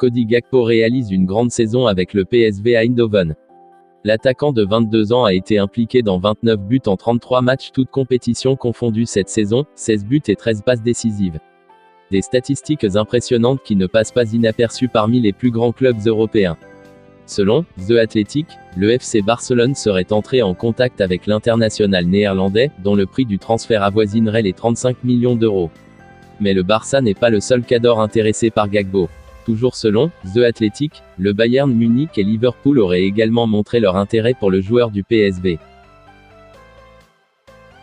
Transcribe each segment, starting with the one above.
Cody Gakpo réalise une grande saison avec le PSV Eindhoven. L'attaquant de 22 ans a été impliqué dans 29 buts en 33 matchs toutes compétitions confondues cette saison, 16 buts et 13 passes décisives. Des statistiques impressionnantes qui ne passent pas inaperçues parmi les plus grands clubs européens. Selon The Athletic, le FC Barcelone serait entré en contact avec l'international néerlandais, dont le prix du transfert avoisinerait les 35 millions d'euros. Mais le Barça n'est pas le seul cador intéressé par Gakpo. Toujours selon The Athletic, le Bayern Munich et Liverpool auraient également montré leur intérêt pour le joueur du PSV.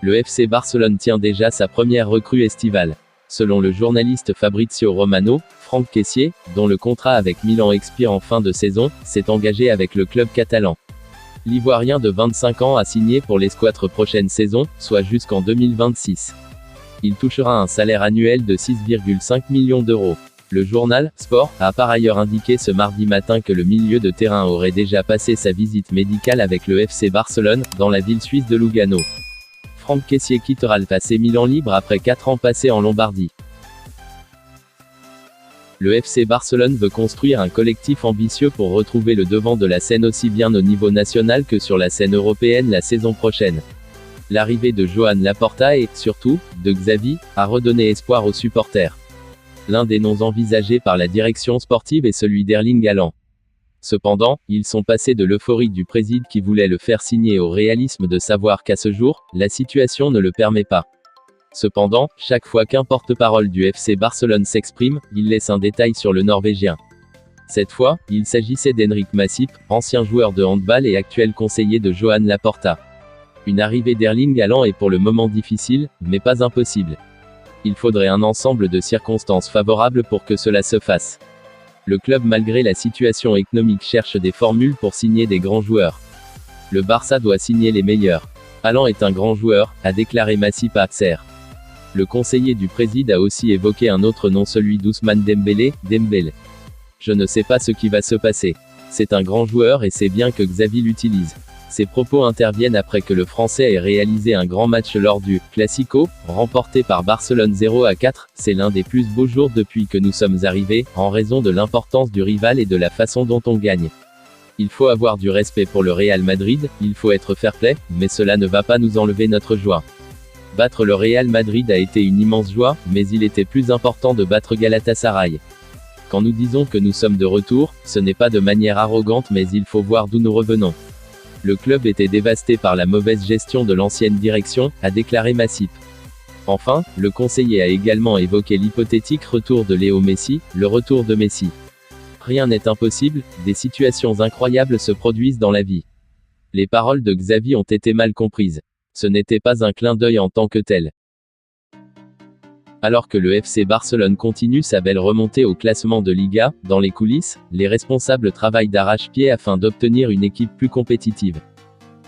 Le FC Barcelone tient déjà sa première recrue estivale. Selon le journaliste Fabrizio Romano, Franck Kessié, dont le contrat avec Milan expire en fin de saison, s'est engagé avec le club catalan. L'Ivoirien de 25 ans a signé pour l'escouade prochaine saison, soit jusqu'en 2026. Il touchera un salaire annuel de 6,5 millions d'euros. Le journal Sport a par ailleurs indiqué ce mardi matin que le milieu de terrain aurait déjà passé sa visite médicale avec le FC Barcelone, dans la ville suisse de Lugano. Franck Kessié quittera le AC Milan libre après 4 ans passés en Lombardie. Le FC Barcelone veut construire un collectif ambitieux pour retrouver le devant de la scène aussi bien au niveau national que sur la scène européenne la saison prochaine. L'arrivée de Joan Laporta et, surtout, de Xavi, a redonné espoir aux supporters. L'un des noms envisagés par la direction sportive est celui d'Erling Haaland. Cependant, ils sont passés de l'euphorie du président qui voulait le faire signer au réalisme de savoir qu'à ce jour, la situation ne le permet pas. Cependant, chaque fois qu'un porte-parole du FC Barcelone s'exprime, il laisse un détail sur le Norvégien. Cette fois, il s'agissait d'Henrik Masip, ancien joueur de handball et actuel conseiller de Joan Laporta. Une arrivée d'Erling Haaland est pour le moment difficile, mais pas impossible. Il faudrait un ensemble de circonstances favorables pour que cela se fasse. Le club malgré la situation économique cherche des formules pour signer des grands joueurs. Le Barça doit signer les meilleurs. Haaland est un grand joueur, a déclaré Masip à Serre. Le conseiller du président a aussi évoqué un autre nom, celui d'Ousmane Dembélé. Je ne sais pas ce qui va se passer. C'est un grand joueur et c'est bien que Xavi l'utilise. Ces propos interviennent après que le Français ait réalisé un grand match lors du Classico, remporté par Barcelone 0-4. C'est l'un des plus beaux jours depuis que nous sommes arrivés, en raison de l'importance du rival et de la façon dont on gagne. Il faut avoir du respect pour le Real Madrid, il faut être fair-play, mais cela ne va pas nous enlever notre joie. Battre le Real Madrid a été une immense joie, mais il était plus important de battre Galatasaray. Quand nous disons que nous sommes de retour, ce n'est pas de manière arrogante mais il faut voir d'où nous revenons. Le club était dévasté par la mauvaise gestion de l'ancienne direction, a déclaré Masip. Enfin, le conseiller a également évoqué l'hypothétique retour de Léo Messi, le retour de Messi. Rien n'est impossible, des situations incroyables se produisent dans la vie. Les paroles de Xavi ont été mal comprises. Ce n'était pas un clin d'œil en tant que tel. Alors que le FC Barcelone continue sa belle remontée au classement de Liga, dans les coulisses, les responsables travaillent d'arrache-pied afin d'obtenir une équipe plus compétitive.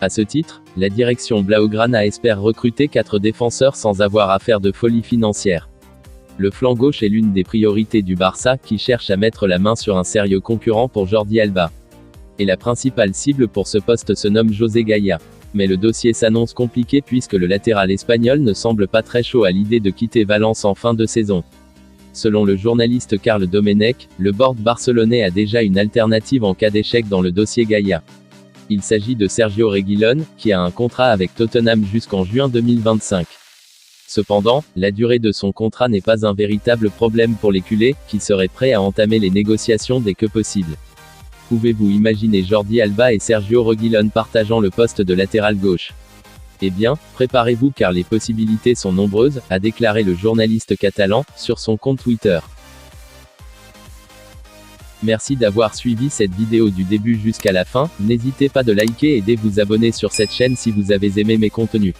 À ce titre, la direction Blaugrana espère recruter 4 défenseurs sans avoir à faire de folie financière. Le flanc gauche est l'une des priorités du Barça, qui cherche à mettre la main sur un sérieux concurrent pour Jordi Alba. Et la principale cible pour ce poste se nomme José Gaya. Mais le dossier s'annonce compliqué puisque le latéral espagnol ne semble pas très chaud à l'idée de quitter Valence en fin de saison. Selon le journaliste Carl Domenech, le board barcelonais a déjà une alternative en cas d'échec dans le dossier Gaya. Il s'agit de Sergio Reguilón, qui a un contrat avec Tottenham jusqu'en juin 2025. Cependant, la durée de son contrat n'est pas un véritable problème pour les culés, qui seraient prêts à entamer les négociations dès que possible. Pouvez-vous imaginer Jordi Alba et Sergio Reguilón partageant le poste de latéral gauche? Eh bien, préparez-vous car les possibilités sont nombreuses, a déclaré le journaliste catalan, sur son compte Twitter. Merci d'avoir suivi cette vidéo du début jusqu'à la fin, n'hésitez pas de liker et de vous abonner sur cette chaîne si vous avez aimé mes contenus.